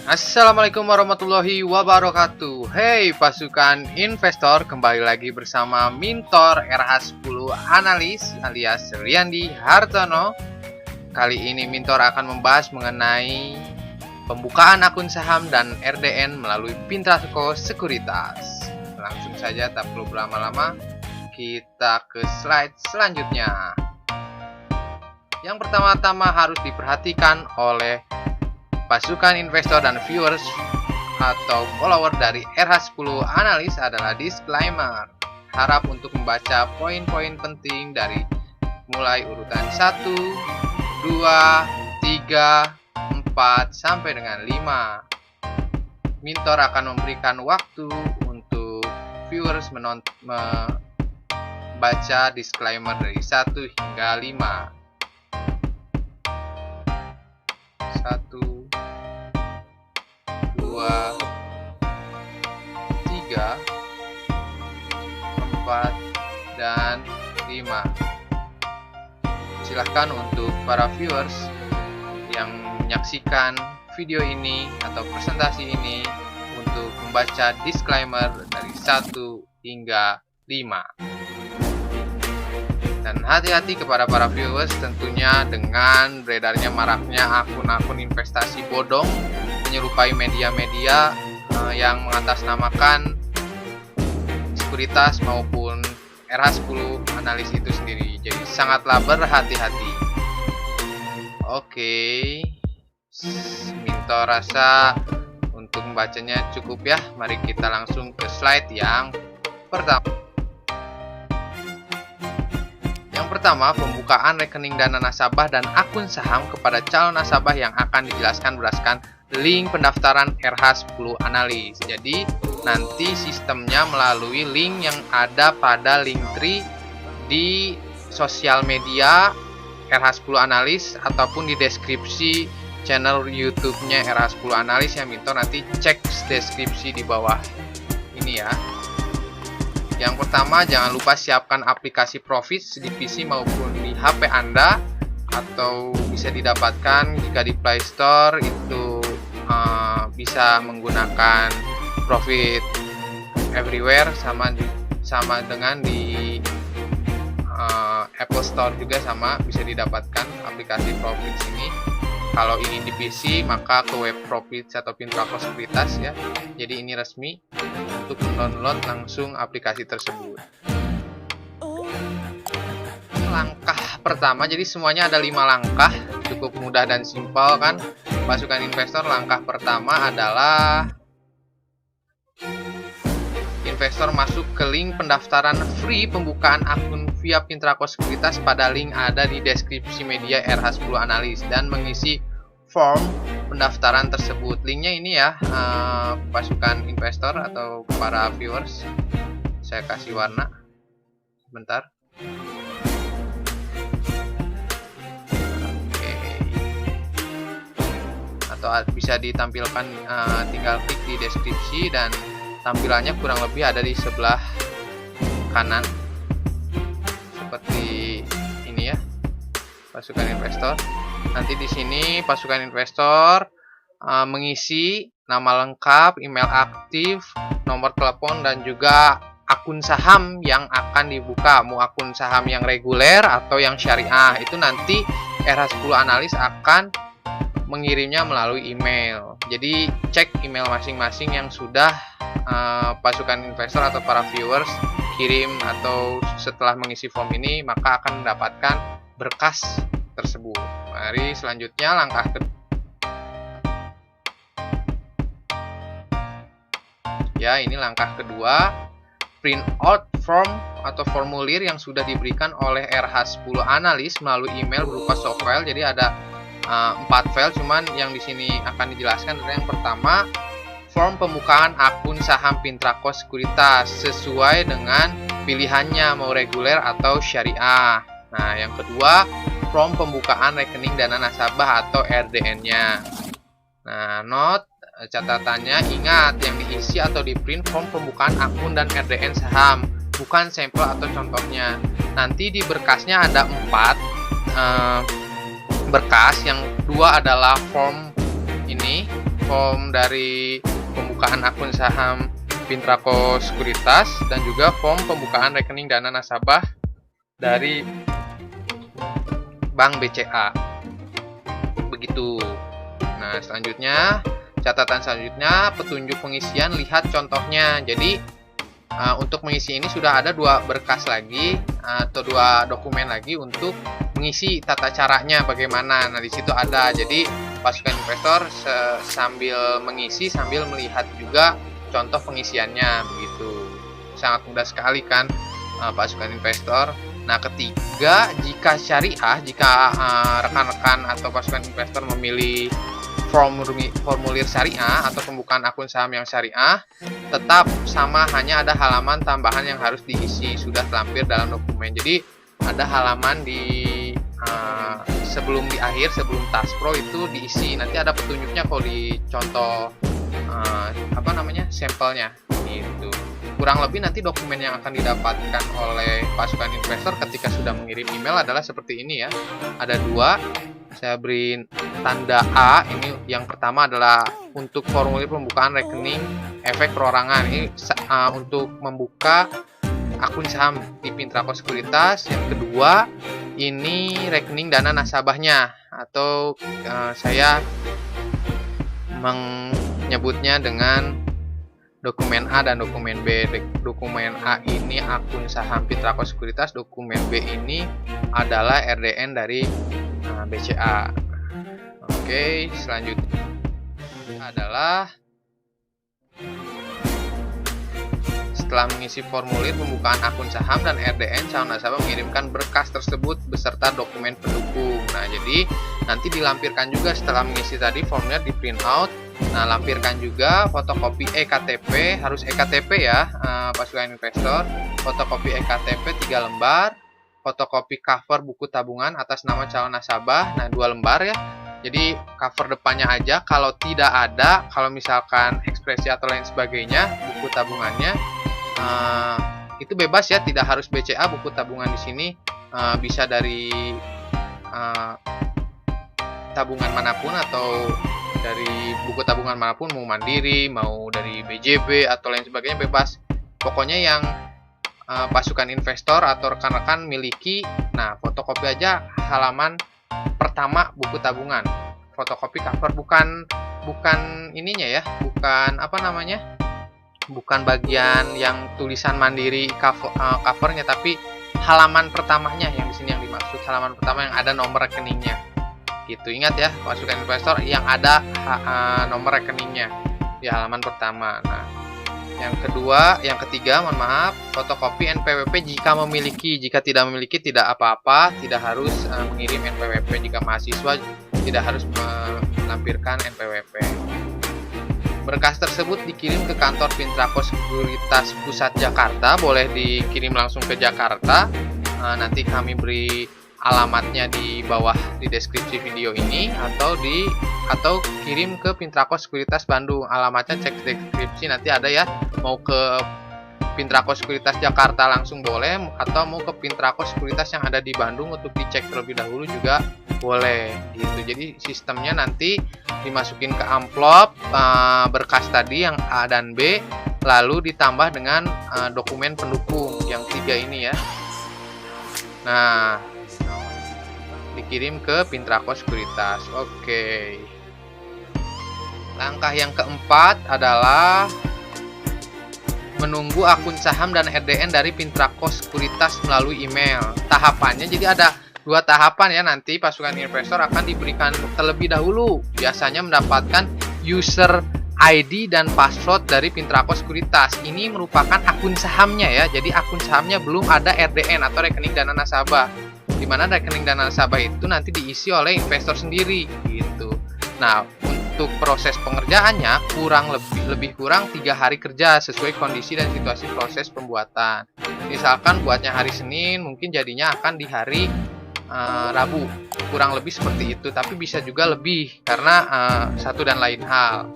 Assalamualaikum warahmatullahi wabarakatuh. Hey pasukan investor, kembali lagi bersama Mintor RH10 Analis alias Riyandi Hartono. Kali ini Mintor akan membahas mengenai pembukaan akun saham dan RDN melalui Pintraco Sekuritas. Langsung saja, tak perlu berlama-lama, kita ke slide selanjutnya. Yang pertama-tama harus diperhatikan oleh pasukan investor dan viewers atau follower dari RH10 Analis adalah disclaimer. Harap untuk membaca poin-poin penting dari mulai urutan 1, 2, 3, 4 sampai dengan 5. Mintor akan memberikan waktu untuk viewers membaca disclaimer dari 1 hingga 5. 1, 2, 3, 4, dan 5. Silahkan untuk para viewers yang menyaksikan video ini atau presentasi ini untuk membaca disclaimer dari 1 hingga 5. Dan hati-hati kepada para viewers tentunya dengan beredarnya maraknya akun-akun investasi bodong menyerupai media-media yang mengatasnamakan sekuritas maupun RH10 Analis itu sendiri. Jadi sangatlah berhati-hati. Oke, Minto rasa untuk membacanya cukup ya. Mari kita langsung ke slide yang pertama. Pertama, pembukaan rekening dana nasabah dan akun saham kepada calon nasabah yang akan dijelaskan berdasarkan link pendaftaran RH10 Analis. Jadi, nanti sistemnya melalui link yang ada pada Linktree di sosial media RH10 Analis ataupun di deskripsi channel YouTube-nya RH10 Analis yang Minto nanti cek deskripsi di bawah ini ya. Yang pertama, jangan lupa siapkan aplikasi Profits di PC maupun di HP Anda, atau bisa didapatkan jika di Play Store itu bisa menggunakan Profit Everywhere sama dengan di Apple Store juga sama bisa didapatkan aplikasi Profits ini. Kalau ini di PC maka ke web Profits atau Pintraco Sekuritas ya. Jadi ini resmi untuk download langsung aplikasi tersebut. Langkah pertama, jadi semuanya ada 5 langkah, cukup mudah dan simpel kan pasukan investor. Langkah pertama adalah investor masuk ke link pendaftaran free pembukaan akun via Pintraco Sekuritas pada link ada di deskripsi media RH10 Analis dan mengisi form pendaftaran tersebut. Linknya ini ya, pasukan investor atau para viewers. Saya kasih warna sebentar. Oke. Atau bisa ditampilkan, tinggal klik di deskripsi dan tampilannya kurang lebih ada di sebelah kanan seperti ini ya, pasukan investor. Nanti di sini pasukan investor mengisi nama lengkap, email aktif, nomor telepon, dan juga akun saham yang akan dibuka. Mau akun saham yang reguler atau yang syariah, itu nanti RH10 Analis akan mengirimnya melalui email. Jadi cek email masing-masing yang sudah pasukan investor atau para viewers kirim atau setelah mengisi form ini, maka akan mendapatkan berkas tersebut. Mari selanjutnya langkah ya, ini langkah kedua, print out form atau formulir yang sudah diberikan oleh RH10 Analis melalui email berupa soft file. Jadi ada 4 file, cuman yang di sini akan dijelaskan adalah yang pertama, form pembukaan akun saham Pintraco Sekuritas sesuai dengan pilihannya mau reguler atau syariah. Nah, yang kedua, form pembukaan rekening dana nasabah atau RDN-nya. Nah, note catatannya, ingat yang diisi atau di print form pembukaan akun dan RDN saham, bukan sampel atau contohnya. Nanti di berkasnya ada 4 berkas, yang 2 adalah form ini, form dari pembukaan akun saham Pintrako Sekuritas dan juga form pembukaan rekening dana nasabah dari Bank BCA. Begitu. Nah, selanjutnya catatan selanjutnya petunjuk pengisian, lihat contohnya. Jadi untuk mengisi ini sudah ada 2 berkas lagi atau 2 dokumen lagi untuk mengisi tata caranya bagaimana. Nah, di situ ada. Jadi pasukan investor sambil mengisi sambil melihat juga contoh pengisiannya, begitu. Sangat mudah sekali kan pasukan investor. Nah, ketiga, jika syariah, jika rekan-rekan atau pasukan investor memilih formulir syariah atau pembukaan akun saham yang syariah, tetap sama, hanya ada halaman tambahan yang harus diisi, sudah terlampir dalam dokumen. Jadi ada halaman di sebelum di akhir, sebelum task pro itu diisi. Nanti ada petunjuknya kalau di contoh sampelnya gitu. Kurang lebih nanti dokumen yang akan didapatkan oleh pasukan investor ketika sudah mengirim email adalah seperti ini ya. Ada 2. Saya beri tanda A. Ini yang pertama adalah untuk formulir pembukaan rekening efek perorangan. Ini untuk membuka akun saham di Pintrako Sekuritas. Yang kedua, ini rekening dana nasabahnya, atau saya menyebutnya dengan dokumen A dan dokumen B. Dokumen A ini akun saham Pintrako Sekuritas, dokumen B ini adalah RDN dari BCA. Oke, selanjutnya adalah setelah mengisi formulir pembukaan akun saham dan RDN, calon nasabah mengirimkan berkas tersebut beserta dokumen pendukung. Nah, jadi nanti dilampirkan juga setelah mengisi tadi formulir, di print out. Nah, lampirkan juga fotokopi EKTP, harus EKTP ya pasukan investor. Fotokopi EKTP 3 lembar, fotokopi cover buku tabungan atas nama calon nasabah, nah 2 lembar ya. Jadi cover depannya aja, kalau tidak ada, kalau misalkan ekspresi atau lain sebagainya, buku tabungannya itu bebas ya, tidak harus BCA. Buku tabungan di sini bisa dari tabungan manapun atau dari buku tabungan manapun, mau mandiri, mau dari BJB atau lain sebagainya, bebas. Pokoknya yang pasukan investor atau rekan-rekan miliki. Nah, fotokopi aja halaman pertama buku tabungan. Fotokopi cover, bukan ininya ya, bukan bukan bagian yang tulisan mandiri covernya, tapi halaman pertamanya yang di sini yang dimaksud, halaman pertama yang ada nomor rekeningnya. Gitu. Ingat ya, pasukan investor yang ada nomor rekeningnya di halaman pertama. Nah, yang ketiga, mohon maaf, fotokopi NPWP jika memiliki. Jika tidak memiliki, tidak apa-apa, tidak harus mengirim NPWP. Jika mahasiswa, tidak harus melampirkan NPWP. Berkas tersebut dikirim ke kantor Pintrako Sekuritas Pusat Jakarta, boleh dikirim langsung ke Jakarta. Nanti kami beri alamatnya di bawah di deskripsi video ini, atau kirim ke Pintrako Sekuritas Bandung. Alamatnya cek deskripsi, nanti ada ya. Mau ke Pintrako Sekuritas Jakarta langsung boleh, atau mau ke Pintrako Sekuritas yang ada di Bandung untuk dicek terlebih dahulu juga boleh gitu. Jadi sistemnya nanti dimasukin ke amplop berkas tadi yang A dan B, lalu ditambah dengan dokumen pendukung yang 3 ini ya. Nah, dikirim ke Pintrako Sekuritas. Oke. Langkah yang keempat adalah menunggu akun saham dan RDN dari Pintrako Sekuritas melalui email. Tahapannya jadi ada 2 tahapan ya. Nanti pasukan investor akan diberikan terlebih dahulu, biasanya mendapatkan user ID dan password dari Pintrako Sekuritas. Ini merupakan akun sahamnya ya. Jadi akun sahamnya belum ada RDN atau rekening dana nasabah. Di mana rekening dana nasabah itu nanti diisi oleh investor sendiri gitu. Nah, untuk proses pengerjaannya lebih kurang 3 hari kerja sesuai kondisi dan situasi proses pembuatan. Misalkan buatnya hari Senin, mungkin jadinya akan di hari Rabu. Kurang lebih seperti itu, tapi bisa juga lebih karena satu dan lain hal.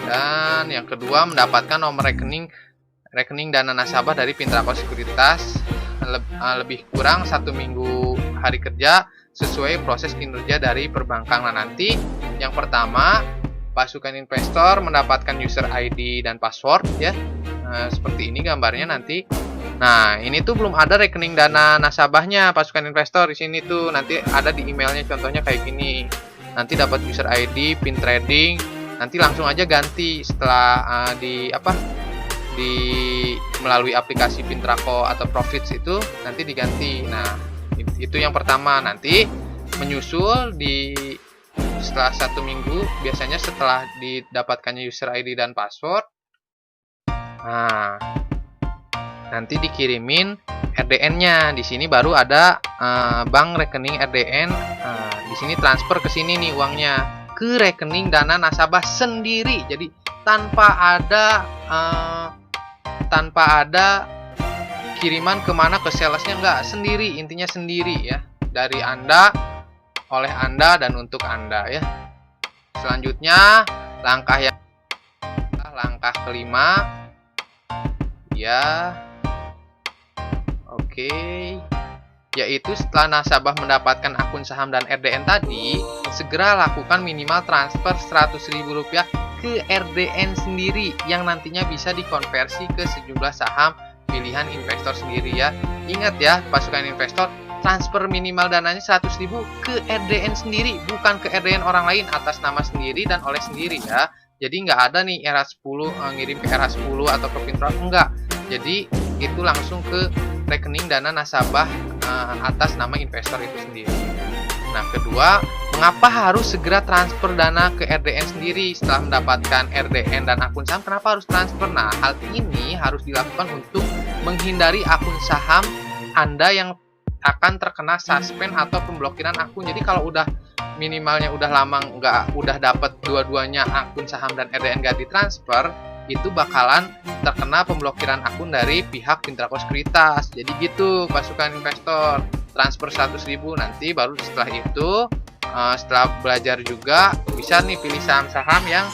Dan yang kedua, mendapatkan nomor rekening dana nasabah dari Pintrako Sekuritas lebih kurang 1 minggu hari kerja sesuai proses kinerja dari perbankan. Nah, nanti yang pertama pasukan investor mendapatkan user ID dan password ya. Seperti ini gambarnya nanti. Nah, ini tuh belum ada rekening dana nasabahnya pasukan investor di sini tuh. Nanti ada di emailnya contohnya kayak gini. Nanti dapat user ID, pin trading, nanti langsung aja ganti setelah melalui aplikasi Pintrako atau Profits itu nanti diganti. Nah, itu yang pertama. Nanti menyusul setelah 1 minggu, biasanya setelah didapatkannya user ID dan password, nah nanti dikirimin RDN-nya. Di sini baru ada bank rekening RDN. Di sini transfer ke sini nih uangnya ke rekening dana nasabah sendiri. Jadi tanpa ada kiriman kemana ke salesnya, enggak, sendiri, intinya sendiri ya, dari Anda, oleh Anda, dan untuk Anda ya. Selanjutnya langkah kelima ya, oke, yaitu setelah nasabah mendapatkan akun saham dan RDN tadi, segera lakukan minimal transfer Rp100.000 ke RDN sendiri yang nantinya bisa dikonversi ke sejumlah saham pilihan investor sendiri ya. Ingat ya, pasukan investor, transfer minimal dananya 100.000 ke RDN sendiri, bukan ke RDN orang lain atas nama sendiri dan oleh sendiri ya. Jadi nggak ada nih RH10 ngirim ke RH10 atau ke Pintrako, enggak. Jadi itu langsung ke rekening dana nasabah atas nama investor itu sendiri. Nah, kedua, mengapa harus segera transfer dana ke RDN sendiri setelah mendapatkan RDN dan akun saham? Kenapa harus transfer? Nah, hal ini harus dilakukan untuk menghindari akun saham Anda yang akan terkena suspend atau pemblokiran akun. Jadi kalau udah minimalnya udah lama udah dapat dua-duanya akun saham dan RDN nggak ditransfer, itu bakalan terkena pemblokiran akun dari pihak Pintrako Sekuritas. Jadi gitu pasukan investor, transfer 100.000, nanti baru setelah itu setelah belajar juga bisa nih pilih saham-saham yang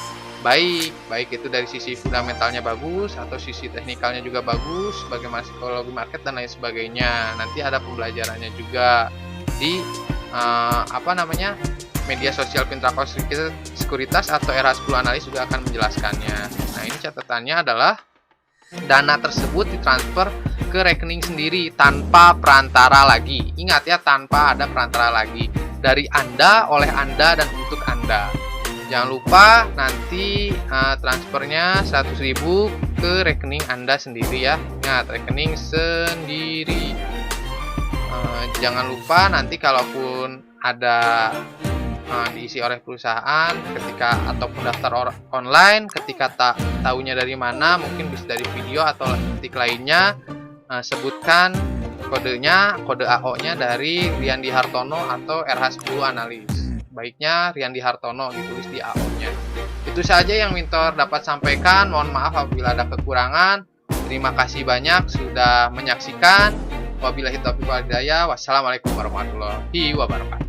baik itu dari sisi fundamentalnya bagus atau sisi teknikalnya juga bagus, bagaimana psikologi market dan lain sebagainya. Nanti ada pembelajarannya juga di media sosial Pintrako Sekuritas atau RH10 Analis juga akan menjelaskannya. Nah, ini catatannya adalah dana tersebut ditransfer ke rekening sendiri tanpa perantara lagi. Ingat ya, tanpa ada perantara lagi, dari Anda, oleh Anda, dan untuk Anda. Jangan lupa nanti transfernya 100.000 ke rekening Anda sendiri ya. Ingat, rekening sendiri. Jangan lupa nanti kalaupun ada diisi oleh perusahaan ataupun daftar online, ketika tak tahunya dari mana, mungkin bisa dari video atau titik lainnya, sebutkan kodenya, kode AO-nya dari Riyandi Hartono atau RH10 Analis. Baiknya Riyandi Hartono ditulis di AO-nya. Itu saja yang Mintor dapat sampaikan. Mohon maaf apabila ada kekurangan. Terima kasih banyak sudah menyaksikan. Wabillahi taufiq wal hidayah. Wassalamualaikum warahmatullahi wabarakatuh.